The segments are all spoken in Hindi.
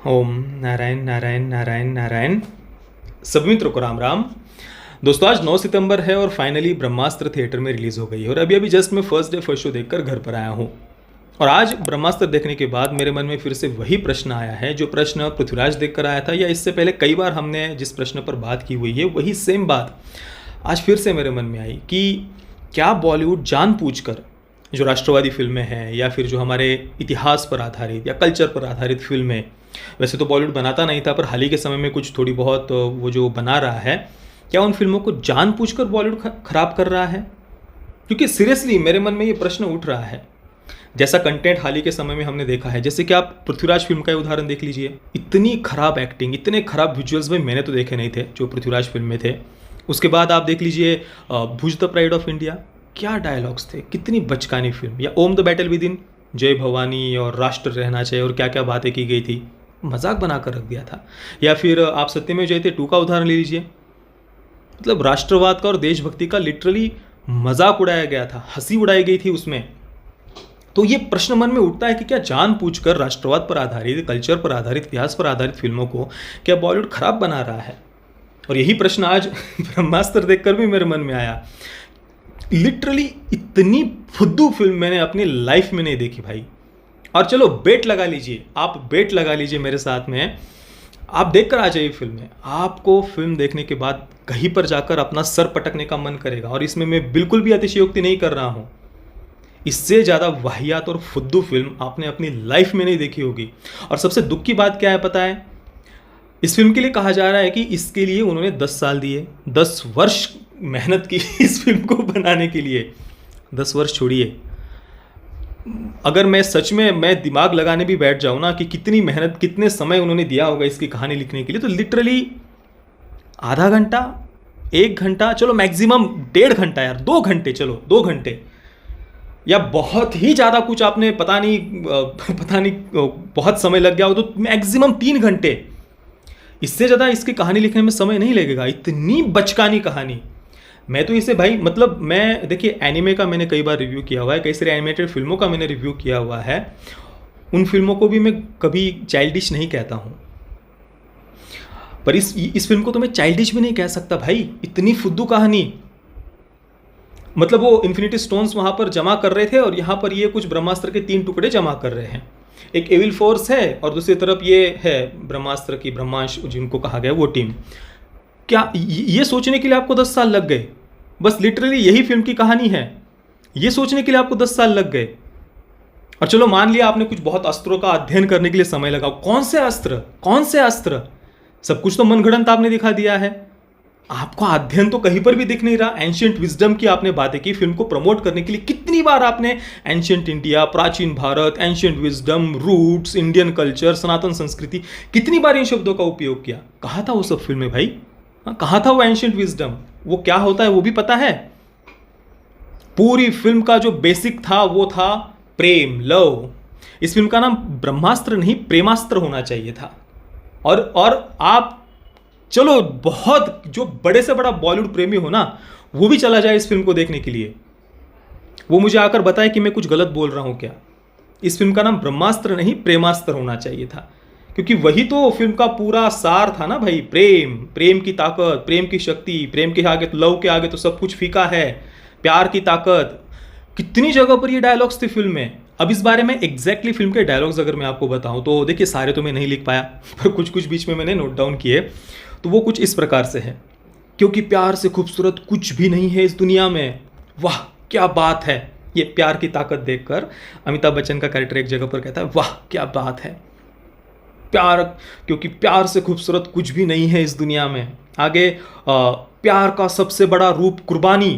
ओम नारायण नारायण नारायण नारायण। सभी मित्रों को राम राम। दोस्तों आज 9 सितंबर है और फाइनली ब्रह्मास्त्र थिएटर में रिलीज हो गई है और अभी अभी जस्ट मैं फर्स्ट डे फर्स्ट शो देखकर घर पर आया हूँ। और आज ब्रह्मास्त्र देखने के बाद मेरे मन में फिर से वही प्रश्न आया है जो प्रश्न पृथ्वीराज देखकर आया था, या इससे पहले कई बार हमने जिस प्रश्न पर बात की हुई है वही सेम बात आज फिर से मेरे मन में आई कि क्या बॉलीवुड जानबूझकर जो राष्ट्रवादी फिल्में हैं या फिर जो हमारे इतिहास पर आधारित या कल्चर पर आधारित फिल्में, वैसे तो बॉलीवुड बनाता नहीं था पर हाल ही के समय में कुछ थोड़ी बहुत वो जो बना रहा है, क्या उन फिल्मों को जानबूझकर बॉलीवुड खराब कर रहा है? क्योंकि सीरियसली मेरे मन में ये प्रश्न उठ रहा है। जैसा कंटेंट हाल ही के समय में हमने देखा है, जैसे कि आप पृथ्वीराज फिल्म का उदाहरण देख लीजिए, इतनी खराब एक्टिंग, इतने खराब विजुअल्स भाई मैंने तो देखे नहीं थे जो पृथ्वीराज फिल्म में थे। उसके बाद आप देख लीजिए भुज द प्राइड ऑफ इंडिया, क्या डायलॉग्स थे, कितनी बचकानी फिल्म। या ओम द बैटल विद इन, जय भवानी और राष्ट्र रहना चाहिए और क्या क्या बातें की गई थी, मजाक बनाकर रख दिया था। या फिर आप सत्यमेव जयते 2 का उदाहरण ले लीजिए, मतलब राष्ट्रवाद का और देशभक्ति का लिटरली मजाक उड़ाया गया था, हंसी उड़ाई गई थी उसमें। तो ये प्रश्न मन में उठता है कि क्या जानबूझकर राष्ट्रवाद पर आधारित, कल्चर पर आधारित, इतिहास पर आधारित फिल्मों को क्या बॉलीवुड खराब बना रहा है? और यही प्रश्न आज ब्रह्मास्त्र देखकर भी मेरे मन में आया। लिटरली इतनी फुद्दू फिल्म मैंने अपनी लाइफ में नहीं देखी भाई। और चलो बेट लगा लीजिए, आप बेट लगा लीजिए मेरे साथ में, आप देखकर आ जाइए फिल्म में, आपको फिल्म देखने के बाद कहीं पर जाकर अपना सर पटकने का मन करेगा। और इसमें मैं बिल्कुल भी अतिशयोक्ति नहीं कर रहा हूँ। इससे ज़्यादा वाहियात और फुद्दू फिल्म आपने अपनी लाइफ में नहीं देखी होगी। और सबसे दुख की बात क्या है पता है? इस फिल्म के लिए कहा जा रहा है कि इसके लिए उन्होंने 10 साल दिए, 10 वर्ष मेहनत की इस फिल्म को बनाने के लिए। 10 वर्ष छोड़िए, अगर मैं सच में मैं दिमाग लगाने भी बैठ जाऊँ ना कि कितनी मेहनत, कितने समय उन्होंने दिया होगा इसकी कहानी लिखने के लिए, तो लिटरली आधा घंटा, 1 घंटा, चलो मैक्सिमम 1.5 घंटा यार, 2 घंटे, चलो 2 घंटे, या बहुत ही ज़्यादा कुछ आपने पता नहीं बहुत समय लग गया हो तो मैक्सिमम 3 घंटे। इससे ज़्यादा इसकी कहानी लिखने में समय नहीं लगेगा। इतनी बचकानी कहानी। मैं तो इसे भाई, मतलब मैं देखिए एनिमे का मैंने कई बार रिव्यू किया हुआ है, कई सारे एनिमेटेड फिल्मों का मैंने रिव्यू किया हुआ है। उन फिल्मों को भी मैं कभी चाइल्डिश नहीं कहता हूँ, पर इस फिल्म को तो मैं चाइल्डिश भी नहीं कह सकता भाई। इतनी फुद्दू कहानी, मतलब वो इन्फिनिटी स्टोन्स वहाँ पर जमा कर रहे थे और यहाँ पर ये कुछ ब्रह्मास्त्र के 3 टुकड़े जमा कर रहे हैं। एक एविल फोर्स है और दूसरी तरफ ये है ब्रह्मास्त्र की, ब्रह्मांश जिनको कहा गया, वो टीम। क्या ये सोचने के लिए आपको 10 साल लग गए? बस लिटरली यही फिल्म की कहानी है, ये सोचने के लिए आपको 10 साल लग गए। और चलो मान लिया आपने कुछ बहुत अस्त्रों का अध्ययन करने के लिए समय लगा, कौन से अस्त्र, कौन से अस्त्र, सब कुछ तो मनगढ़ंत आपने दिखा दिया है। आपको अध्ययन तो कहीं पर भी दिख नहीं रहा। एंशियंट विजडम की आपने बातें की, फिल्म को प्रमोट करने के लिए कितनी बार आपने एंशियंट इंडिया, प्राचीन Bharat, ancient wisdom, roots, Indian culture, सनातन संस्कृति, कितनी बार इन शब्दों का उपयोग किया। कहा था वो सब फिल्में भाई? कहा था वो एंशियंट विजडम? वो क्या होता है वो भी पता है? पूरी फिल्म का जो बेसिक था वो था प्रेम, लव। इस फिल्म का नाम ब्रह्मास्त्र नहीं प्रेमास्त्र होना चाहिए था। और आप चलो बहुत जो बड़े से बड़ा बॉलीवुड प्रेमी हो ना, वो भी चला जाए इस फिल्म को देखने के लिए, वो मुझे आकर बताए कि मैं कुछ गलत बोल रहा हूं क्या। इस फिल्म का नाम ब्रह्मास्त्र नहीं प्रेमास्त्र होना चाहिए था, क्योंकि वही तो फिल्म का पूरा सार था ना भाई। प्रेम, प्रेम की ताकत, प्रेम की शक्ति, प्रेम के आगे, लव के आगे तो सब कुछ फीका है, प्यार की ताकत। कितनी जगह पर ये डायलॉग्स थे फिल्म में। अब इस बारे में एग्जैक्टली फिल्म के डायलॉग्स अगर मैं आपको बताऊं तो देखिए, सारे तो मैं नहीं लिख पाया पर कुछ कुछ बीच में मैंने नोट डाउन किए। तो वो कुछ इस प्रकार से है, क्योंकि प्यार से खूबसूरत कुछ भी नहीं है इस दुनिया में। वाह क्या बात है। ये प्यार की ताकत देखकर अमिताभ बच्चन का कैरेक्टर एक जगह पर कहता है, वाह क्या बात है, प्यार, क्योंकि प्यार से खूबसूरत कुछ भी नहीं है इस दुनिया में। आगे प्यार का सबसे बड़ा रूप कुर्बानी,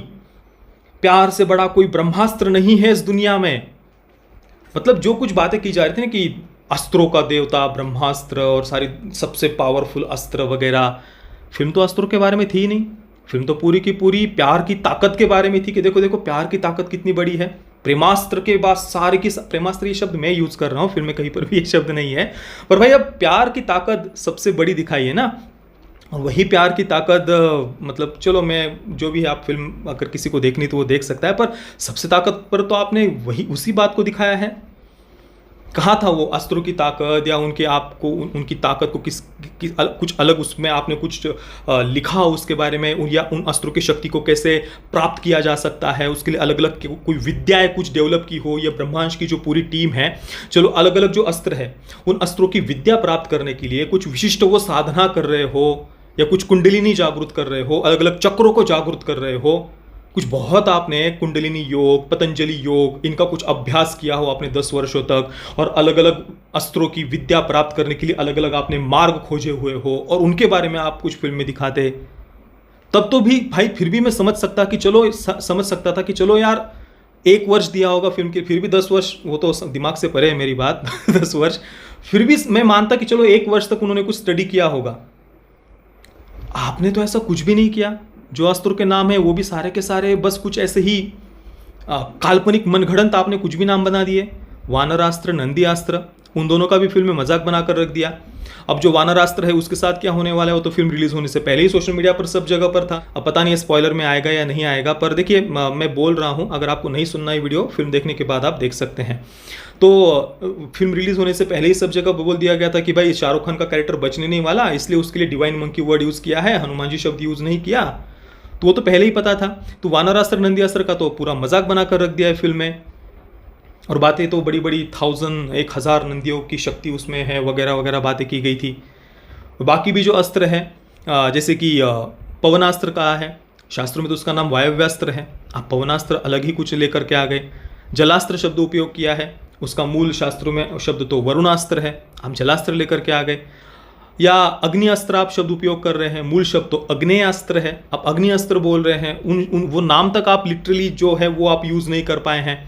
प्यार से बड़ा कोई ब्रह्मास्त्र नहीं है इस दुनिया में। मतलब जो कुछ बातें की जा रही थी ना कि अस्त्रों का देवता ब्रह्मास्त्र और सारी सबसे पावरफुल अस्त्र वगैरह, फिल्म तो अस्त्रों के बारे में थी ही नहीं। फिल्म तो पूरी की पूरी प्यार की ताकत के बारे में थी कि देखो देखो प्यार की ताकत कितनी बड़ी है। प्रेमास्त्र के बाद सारे की, प्रेमास्त्र ये शब्द मैं यूज कर रहा हूँ, फिल्म में कहीं पर भी ये शब्द नहीं है, पर भाई अब प्यार की ताकत सबसे बड़ी दिखाई है ना। और वही प्यार की ताकत, मतलब चलो मैं जो भी है, आप फिल्म अगर किसी को देखनी तो वो देख सकता है, पर सबसे ताकत पर तो आपने वही उसी बात को दिखाया है। कहाँ था वो अस्त्रों की ताकत, या उनके आपको उनकी ताकत को कुछ अलग उसमें आपने कुछ लिखा उसके बारे में, या उन अस्त्रों की शक्ति को कैसे प्राप्त किया जा सकता है, उसके लिए अलग अलग कोई विद्याएं कुछ डेवलप की हो, या ब्रह्मांड की जो पूरी टीम है, चलो अलग अलग जो अस्त्र है उन अस्त्रों की विद्या प्राप्त करने के लिए कुछ विशिष्ट वो साधना कर रहे हो, या कुछ कुंडलिनी जागृत कर रहे हो, अलग अलग चक्रों को जागृत कर रहे हो, कुछ बहुत आपने कुंडलिनी योग, पतंजलि योग, इनका कुछ अभ्यास किया हो आपने 10 वर्षों तक, और अलग अलग अस्त्रों की विद्या प्राप्त करने के लिए अलग अलग आपने मार्ग खोजे हुए हो, और उनके बारे में आप कुछ फिल्म में दिखाते, तब तो भी भाई फिर भी मैं समझ सकता कि चलो यार 1 वर्ष दिया होगा फिल्म के, फिर भी 10 वर्ष, वो तो दिमाग से परे है मेरी बात 10 वर्ष, फिर भी मैं मानता कि चलो 1 वर्ष तक उन्होंने कुछ स्टडी किया होगा। आपने तो ऐसा कुछ भी नहीं किया। जो अस्त्रों के नाम है वो भी सारे के सारे बस कुछ ऐसे ही काल्पनिक मनगढ़ंत आपने कुछ भी नाम बना दिए। वानरास्त्र, नंदी अस्त्र, उन दोनों का भी फिल्म में मजाक बनाकर रख दिया। अब जो वानरास्त्र है उसके साथ क्या होने वाला है वो तो फिल्म रिलीज होने से पहले ही सोशल मीडिया पर सब जगह पर था। अब पता नहीं स्पॉइलर में आएगा या नहीं आएगा, पर देखिए मैं बोल रहा हूँ, अगर आपको नहीं सुनना है वीडियो, फिल्म देखने के बाद आप देख सकते हैं। तो फिल्म रिलीज होने से पहले ही सब जगह बोल दिया गया था कि भाई शाहरुख खान का कैरेक्टर बचने नहीं वाला, इसलिए उसके लिए डिवाइन मंकी वर्ड यूज़ किया है, हनुमान जी शब्द यूज़ नहीं किया। तो वो तो पहले ही पता था। तो वानरास्त्र, नंदी अस्त्र का तो पूरा मजाक बनाकर रख दिया है फिल्म में, और बातें तो बड़ी बड़ी 1000 नंदियों की शक्ति उसमें है वगैरह वगैरह बातें की गई थी। बाकी भी जो अस्त्र है जैसे कि पवनास्त्र का है, शास्त्रों में तो उसका नाम वायव्यास्त्र है, आप पवनास्त्र अलग ही कुछ लेकर के आ गए। जलास्त्र शब्द उपयोग किया है, उसका मूल शास्त्रों में शब्द तो वरुणास्त्र है, आप जलास्त्र लेकर के आ गए। या अग्नि अस्त्र आप शब्द उपयोग कर रहे हैं, मूल शब्द तो अग्नेयास्त्र है, आप अग्नि अस्त्र बोल रहे हैं, वो नाम तक आप लिटरली जो है वो आप यूज नहीं कर पाए हैं।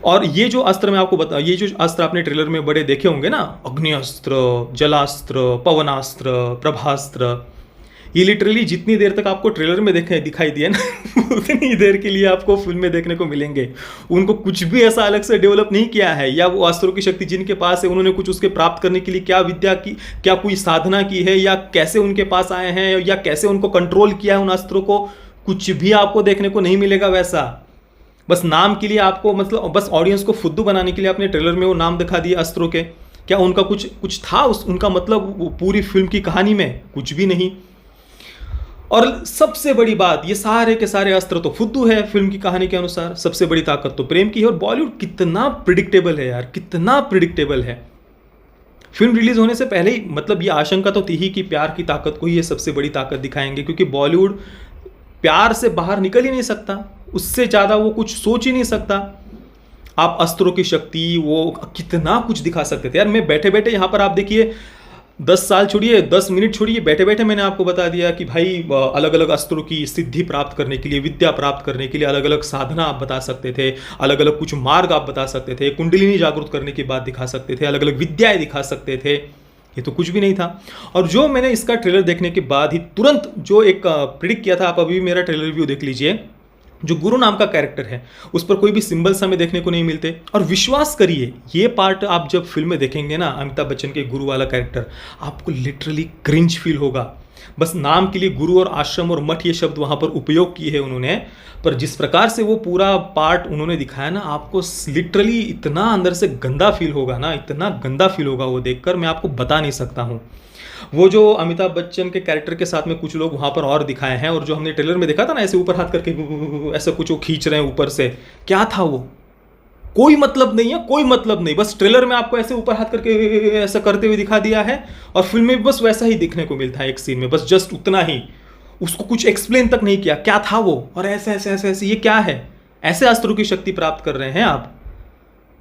और ये जो अस्त्र मैं आपको बता, ये जो अस्त्र आपने ट्रेलर में बड़े देखे होंगे ना, अग्नि अस्त्र, जलास्त्र, पवनास्त्र, प्रभास्त्र, ये लिटरली जितनी देर तक आपको ट्रेलर में दिखाई दिए ना उतनी देर के लिए आपको फिल्म में देखने को मिलेंगे। उनको कुछ भी ऐसा अलग से डेवलप नहीं किया है, या वो अस्त्रों की शक्ति जिनके पास है उन्होंने कुछ उसके प्राप्त करने के लिए क्या विद्या की, क्या कोई साधना की है, या कैसे उनके पास आए हैं, या कैसे उनको कंट्रोल किया है उन अस्त्रों को, कुछ भी आपको देखने को नहीं मिलेगा वैसा। बस नाम के लिए आपको, मतलब बस ऑडियंस को फुद्दू बनाने के लिए आपने ट्रेलर में वो नाम दिखा दिए अस्त्रों के। क्या उनका कुछ था उनका मतलब पूरी फिल्म की कहानी में? कुछ भी नहीं। और सबसे बड़ी बात, ये सारे के सारे अस्त्र तो फुद्दू है फिल्म की कहानी के अनुसार। सबसे बड़ी ताकत तो प्रेम की है। और बॉलीवुड कितना प्रिडिक्टेबल है यार, कितना प्रिडिक्टेबल है। फिल्म रिलीज होने से पहले ही मतलब ये आशंका तो थी ही कि प्यार की ताकत को ही ये सबसे बड़ी ताकत दिखाएंगे, क्योंकि बॉलीवुड प्यार से बाहर निकल ही नहीं सकता, उससे ज़्यादा वो कुछ सोच ही नहीं सकता। आप अस्त्रों की शक्ति, वो कितना कुछ दिखा सकते थे यार। मैं बैठे बैठे यहाँ पर आप देखिए, 10 साल छोड़िए, 10 मिनट छोड़िए, बैठे बैठे मैंने आपको बता दिया कि भाई अलग अलग अस्त्रों की सिद्धि प्राप्त करने के लिए, विद्या प्राप्त करने के लिए अलग अलग साधना आप बता सकते थे, अलग अलग कुछ मार्ग आप बता सकते थे, कुंडलिनी जागृत करने की बात दिखा सकते थे, अलग अलग विद्याएं दिखा सकते थे। ये तो कुछ भी नहीं था। और जो मैंने इसका ट्रेलर देखने के बाद ही तुरंत जो एक प्रिडिक्ट किया था, आप अभी मेरा ट्रेलर रिव्यू देख लीजिए, जो गुरु नाम का कैरेक्टर है उस पर कोई भी सिंबल्स हमें देखने को नहीं मिलते। और विश्वास करिए, ये पार्ट आप जब फिल्म में देखेंगे ना, अमिताभ बच्चन के गुरु वाला कैरेक्टर, आपको लिटरली क्रिंज फील होगा। बस नाम के लिए गुरु और आश्रम और मठ ये शब्द वहाँ पर उपयोग किए हैं उन्होंने, पर जिस प्रकार से वो पूरा पार्ट उन्होंने दिखाया ना, आपको लिटरली इतना अंदर से गंदा फील होगा ना, इतना गंदा फील होगा वो देखकर, मैं आपको बता नहीं सकता हूँ। वो जो अमिताभ बच्चन के कैरेक्टर के साथ में कुछ लोग वहाँ पर और दिखाए हैं, और जो हमने ट्रेलर में देखा था ना, ऐसे ऊपर हाथ करके ऐसा कुछ वो खींच रहे हैं ऊपर से, क्या था वो? कोई मतलब नहीं है, कोई मतलब नहीं। बस ट्रेलर में आपको ऐसे ऊपर हाथ करके ऐसा करते हुए दिखा दिया है, और फिल्म में बस वैसा ही दिखने को मिलता है एक सीन में, बस जस्ट उतना ही। उसको कुछ एक्सप्लेन तक नहीं किया क्या था वो, और ऐसे ऐसे ऐसे ऐसे, ये क्या है? ऐसे अस्त्रों की शक्ति प्राप्त कर रहे हैं आप।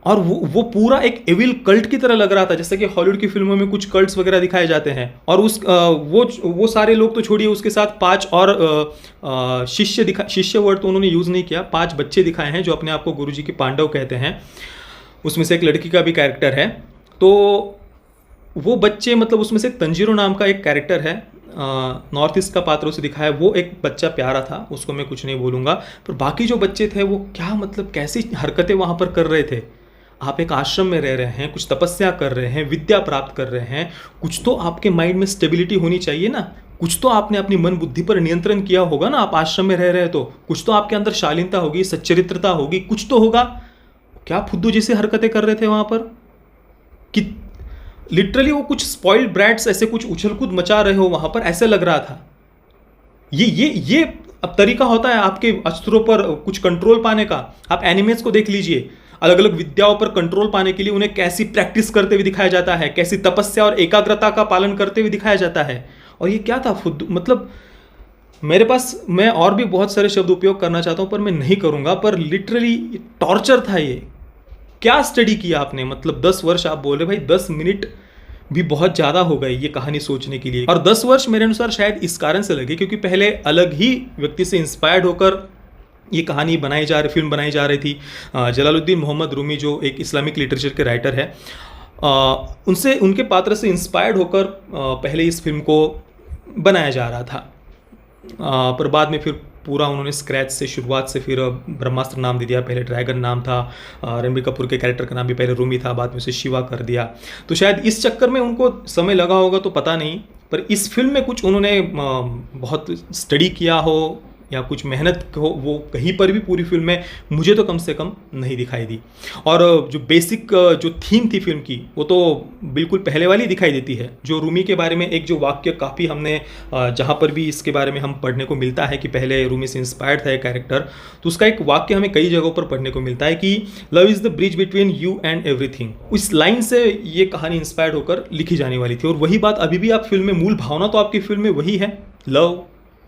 और वो पूरा एक एविल कल्ट की तरह लग रहा था, जैसे कि हॉलीवुड की फिल्मों में कुछ कल्ट्स वगैरह दिखाए जाते हैं। और वो सारे लोग तो छोड़िए, उसके साथ 5 और शिष्य वर्ड तो उन्होंने यूज़ नहीं किया, 5 बच्चे दिखाए हैं जो अपने आप को गुरुजी के पांडव कहते हैं। उसमें से एक लड़की का भी कैरेक्टर है। तो वो बच्चे, मतलब उसमें से तंजीरो नाम का एक कैरेक्टर है, नॉर्थ ईस्ट का पात्रों से दिखाया, वो एक बच्चा प्यारा था, उसको मैं कुछ नहीं बोलूँगा। पर बाकी जो बच्चे थे वो क्या, मतलब कैसी हरकतें वहाँ पर कर रहे थे। आप एक आश्रम में रह रहे हैं, कुछ तपस्या कर रहे हैं, विद्या प्राप्त कर रहे हैं, कुछ तो आपके माइंड में स्टेबिलिटी होनी चाहिए ना, कुछ तो आपने अपनी मन बुद्धि पर नियंत्रण किया होगा ना। आप आश्रम में रह रहे हैं तो कुछ तो आपके अंदर शालीनता होगी, सच्चरित्रता होगी, कुछ तो होगा। क्या फुद्दू जैसी हरकतें कर रहे थे वहाँ पर कि लिटरली वो कुछ स्पॉइल्ड ब्रैट्स ऐसे कुछ उछल कूद मचा रहे हो वहाँ पर, ऐसे लग रहा था। ये अब तरीका होता है आपके अस्त्रों पर कुछ कंट्रोल पाने का। आप एनिमेस को देख लीजिए, अलग अलग विद्याओं पर कंट्रोल पाने के लिए उन्हें कैसी प्रैक्टिस करते हुए दिखाया जाता है, कैसी तपस्या और एकाग्रता का पालन करते हुए दिखाया जाता है। और ये क्या था फुद्दू, मतलब मेरे पास, मैं और भी बहुत सारे शब्द उपयोग करना चाहता हूँ पर मैं नहीं करूँगा, पर लिटरली टॉर्चर था ये। क्या स्टडी किया आपने, मतलब 10 वर्ष आप बोल रहे भाई, 10 मिनट भी बहुत ज़्यादा हो गए ये कहानी सोचने के लिए। और 10 वर्ष मेरे अनुसार शायद इस कारण से लगे क्योंकि पहले अलग ही व्यक्ति से इंस्पायर्ड होकर ये कहानी फिल्म बनाई जा रही थी। जलालुद्दीन मोहम्मद रूमी जो एक इस्लामिक लिटरेचर के राइटर है, उनके पात्र से इंस्पायर्ड होकर पहले इस फिल्म को बनाया जा रहा था। पर बाद में फिर पूरा उन्होंने स्क्रैच से, शुरुआत से फिर ब्रह्मास्त्र नाम दे दिया। पहले ड्रैगन नाम था, रणबीर कपूर के कैरेक्टर का नाम भी पहले रूमी था, बाद में उसे शिवा कर दिया। तो शायद इस चक्कर में उनको समय लगा होगा तो पता नहीं, पर इस फिल्म में कुछ उन्होंने बहुत स्टडी किया हो या कुछ मेहनत हो, वो कहीं पर भी पूरी फिल्म में मुझे तो कम से कम नहीं दिखाई दी। और जो बेसिक जो थीम थी फिल्म की वो तो बिल्कुल पहले वाली दिखाई देती है। जो रूमी के बारे में एक जो वाक्य काफ़ी हमने जहाँ पर भी इसके बारे में हम पढ़ने को मिलता है कि पहले रूमी से इंस्पायर्ड था एक कैरेक्टर, तो उसका एक वाक्य हमें कई जगहों पर पढ़ने को मिलता है कि love is the bridge between you and everything. उस लाइन से ये कहानी इंस्पायर्ड होकर लिखी जाने वाली थी। और वही बात अभी भी आप फिल्म में, मूल भावना तो आपकी फिल्म में वही है, लव,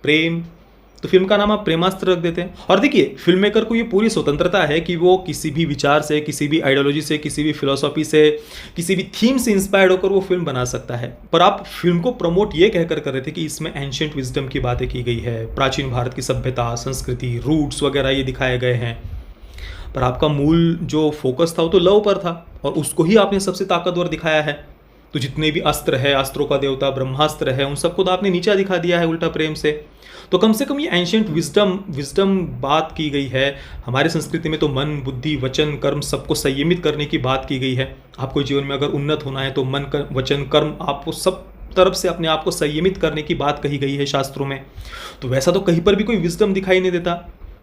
प्रेम। तो फिल्म का नाम आप प्रेमास्त्र रख देते हैं। और देखिए, फिल्म मेकर को ये पूरी स्वतंत्रता है कि वो किसी भी विचार से, किसी भी आइडियोलॉजी से, किसी भी फिलोसॉफी से, किसी भी थीम से इंस्पायर्ड होकर वो फिल्म बना सकता है। पर आप फिल्म को प्रमोट ये कहकर कर रहे थे कि इसमें एंशिएंट विजडम की बातें की गई है, प्राचीन भारत की सभ्यता, संस्कृति, रूट्स वगैरह ये दिखाए गए हैं। पर आपका मूल जो फोकस था वो तो लव पर था और उसको ही आपने सबसे ताकतवर दिखाया है। तो जितने भी अस्त्र है, अस्त्रों का देवता ब्रह्मास्त्र है, उन सबको तो आपने नीचा दिखा दिया है उल्टा प्रेम से। तो कम से कम ये एंशिएंट विजडम बात की गई है। हमारे संस्कृति में तो मन, बुद्धि, वचन, कर्म सबको संयमित करने की बात की गई है। आपको जीवन में अगर उन्नत होना है तो मन, वचन, कर्म, आपको सब तरफ से अपने आप को संयमित करने की बात कही गई है शास्त्रों में। तो वैसा तो कहीं पर भी कोई विजडम दिखाई नहीं देता।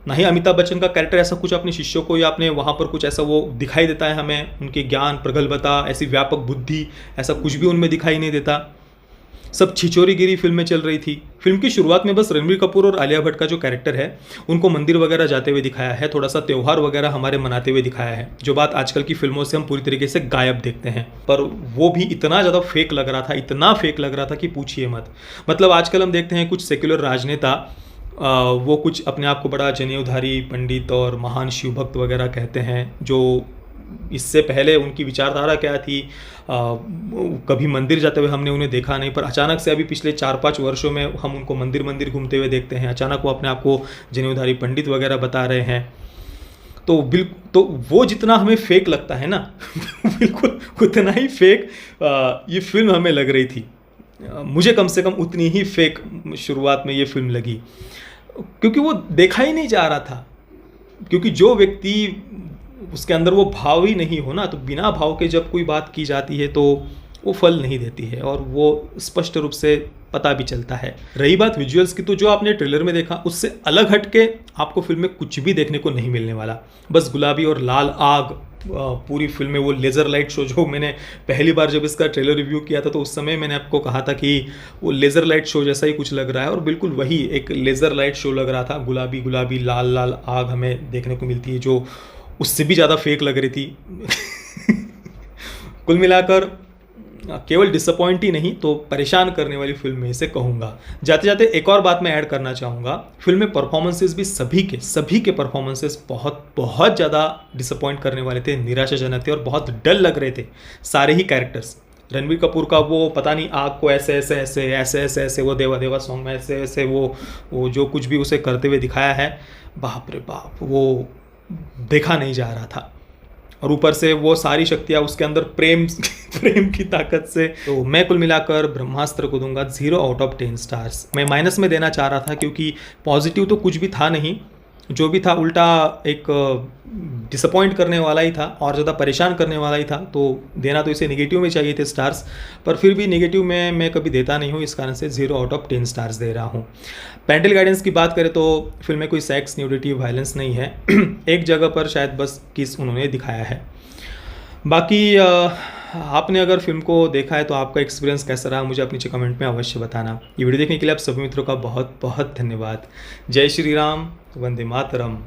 ना ही अमिताभ बच्चन का कैरेक्टर ऐसा कुछ अपने शिष्यों को या अपने वहाँ पर कुछ ऐसा वो दिखाई देता है हमें, उनके ज्ञान, प्रगल्भता, ऐसी व्यापक बुद्धि, ऐसा कुछ भी उनमें दिखाई नहीं देता। सब छिचोरीगिरी फिल्म में चल रही थी। फिल्म की शुरुआत में बस रणबीर कपूर और आलिया भट्ट का जो कैरेक्टर है उनको मंदिर वगैरह जाते हुए दिखाया है, थोड़ा सा त्यौहार वगैरह हमारे मनाते हुए दिखाया है, जो बात आजकल की फिल्मों से हम पूरी तरीके से गायब देखते हैं। पर वो भी इतना ज़्यादा फेक लग रहा था, इतना फेक लग रहा था कि पूछिए मत। मतलब आजकल हम देखते हैं कुछ सेक्युलर राजनेता, वो कुछ अपने आप को बड़ा जनेऊधारी पंडित और महान शिव भक्त वगैरह कहते हैं, जो इससे पहले उनकी विचारधारा क्या थी, कभी मंदिर जाते हुए हमने उन्हें देखा नहीं, पर अचानक से अभी पिछले 4-5 वर्षों में हम उनको मंदिर घूमते हुए देखते हैं। अचानक वो अपने आप को जनेऊधारी पंडित वगैरह बता रहे हैं। तो वो जितना हमें फेक लगता है ना बिल्कुल उतना ही फेक ये फिल्म हमें लग रही थी। मुझे कम से कम उतनी ही फेक शुरुआत में ये फिल्म लगी, क्योंकि वो देखा ही नहीं जा रहा था। क्योंकि जो व्यक्ति उसके अंदर वो भाव ही नहीं हो ना, तो बिना भाव के जब कोई बात की जाती है तो वो फल नहीं देती है, और वो स्पष्ट रूप से पता भी चलता है। रही बात विजुअल्स की, तो जो आपने ट्रेलर में देखा उससे अलग हटके आपको फिल्म में कुछ भी देखने को नहीं मिलने वाला। बस गुलाबी और लाल आग पूरी फिल्म में, वो लेज़र लाइट शो, जो मैंने पहली बार जब इसका ट्रेलर रिव्यू किया था तो उस समय मैंने आपको कहा था कि वो लेज़र लाइट शो जैसा ही कुछ लग रहा है, और बिल्कुल वही एक लेज़र लाइट शो लग रहा था। गुलाबी गुलाबी लाल लाल आग हमें देखने को मिलती है, जो उससे भी ज़्यादा फेक लग रही थी कुल मिलाकर केवल डिसअपॉइंट ही नहीं तो परेशान करने वाली फिल्म में इसे कहूँगा। जाते जाते एक और बात मैं ऐड करना चाहूँगा, फिल्म में परफॉर्मेंसेस भी सभी के परफॉर्मेंसेस बहुत ज़्यादा डिसअपॉइंट करने वाले थे, निराशाजनक थे और बहुत डल लग रहे थे सारे ही कैरेक्टर्स। रणबीर कपूर का वो पता नहीं आग को ऐसे ऐसे ऐसे ऐसे ऐसे ऐसे वो देवा देवा सॉन्ग में ऐसे ऐसे वो जो कुछ भी उसे करते हुए दिखाया है, बाप रे बाप, वो देखा नहीं जा रहा था। और ऊपर से वो सारी शक्तियाँ उसके अंदर प्रेम की ताकत से। तो मैं कुल मिलाकर ब्रह्मास्त्र को दूंगा 0 आउट ऑफ 10 स्टार्स। मैं माइनस में देना चाह रहा था क्योंकि पॉजिटिव तो कुछ भी था नहीं, जो भी था उल्टा एक डिसअपॉइंट करने वाला ही था और ज़्यादा परेशान करने वाला ही था। तो देना तो इसे नेगेटिव में चाहिए थे स्टार्स, पर फिर भी नेगेटिव में मैं कभी देता नहीं हूँ, इस कारण से 0/10 स्टार्स दे रहा हूँ। पेरेंटल गाइडेंस की बात करें तो फिल्म में कोई सेक्स, न्यूडिटी, वायलेंस नहीं है। एक जगह पर शायद बस किस उन्होंने दिखाया है। बाकी आपने अगर फ़िल्म को देखा है तो आपका एक्सपीरियंस कैसा रहा, मुझे अपने नीचे कमेंट में अवश्य बताना। ये वीडियो देखने के लिए आप सभी मित्रों का बहुत बहुत धन्यवाद। जय श्री राम, वंदे मातरम।